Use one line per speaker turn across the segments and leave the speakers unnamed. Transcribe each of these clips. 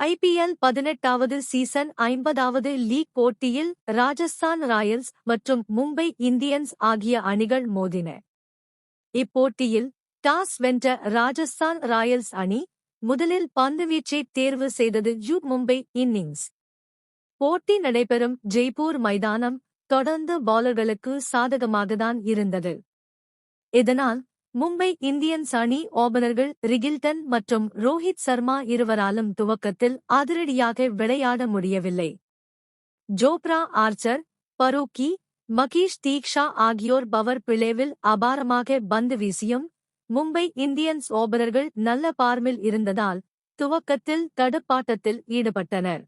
IPL 18வது season 50வது league போட்டியில் Rajasthan Royals மற்றும் Mumbai Indians ஆகிய அணிகள் மோதின. இப்போட்டியில் டாஸ் வென்ற ராஜஸ்தான் ராயல்ஸ் அணி முதலில் பந்துவீச்சை தேர்வு செய்தது. மும்பை இன்னிங்ஸ் போட்டி நடைபெறும் ஜெய்ப்பூர் மைதானம் தொடர்ந்து பவுலர்களுக்கு சாதகமாகத்தான் இருந்தது. இதனால் மும்பை இந்தியன்ஸ் அணி ஓபனர்கள் ரிகில்டன் மற்றும் ரோஹித் சர்மா இருவராலும் துவக்கத்தில் அதிரடியாக விளையாட முடியவில்லை. ஜோப்ரா ஆர்ச்சர், பரூக்கி, மகீஷ் தீக்ஷா ஆகியோர் பவர் பிளேவில் அபாரமாக பந்து வீசியும் மும்பை இந்தியன்ஸ் ஓபனர்கள் நல்ல பார்மில் இருந்ததால் துவக்கத்தில் தடுப்பாட்டத்தில் ஈடுபட்டனர்.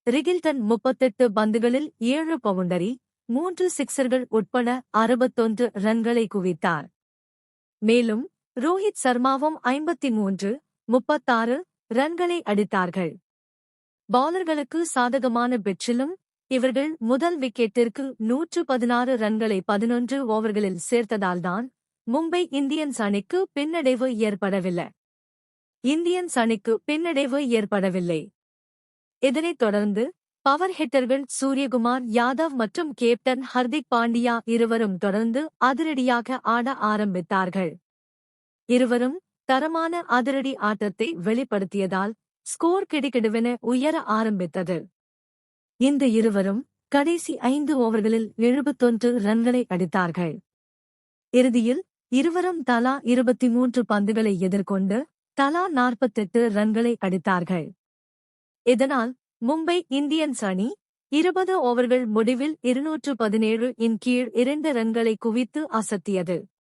ரிகில்டன் 38 பந்துகளில் 7 பவுண்டரி, 3 சிக்சர்கள் உட்பட 61 ரன்களை குவித்தார். மேலும் ரோஹித் சர்மாவும் 53, 36 ரன்களை அடித்தார்கள். பவுலர்களுக்கு சாதகமான பிட்சிலும் இவர்கள் முதல் விக்கெட்டிற்கு 116 ரன்களை 11 ஓவர்களில் சேர்த்ததால்தான் மும்பை இந்தியன்ஸ் அணிக்கு பின்னடைவு ஏற்படவில்லை. இதனைத் தொடர்ந்து பவர் ஹிட்டர்கள் சூரியகுமார் யாதவ் மற்றும் கேப்டன் ஹர்திக் பாண்டியா இருவரும் தொடர்ந்து அதிரடியாக ஆட ஆரம்பித்தார்கள். இருவரும் தரமான அதிரடி ஆட்டத்தை வெளிப்படுத்தியதால் ஸ்கோர் கிடுகிடுவென உயர ஆரம்பித்தது. இந்த இருவரும் கடைசி 5 ஓவர்களில் 71 ரன்களை அடித்தார்கள். இறுதியில் இருவரும் தலா 23 பந்துகளை எதிர்கொண்டு தலா 48 ரன்களை அடித்தார்கள். இதனால் மும்பை இந்தியன்ஸ் அணி 20 ஓவர்கள் முடிவில் 217 இன் கீழ் 2 ரன்களை குவித்து அசத்தியது.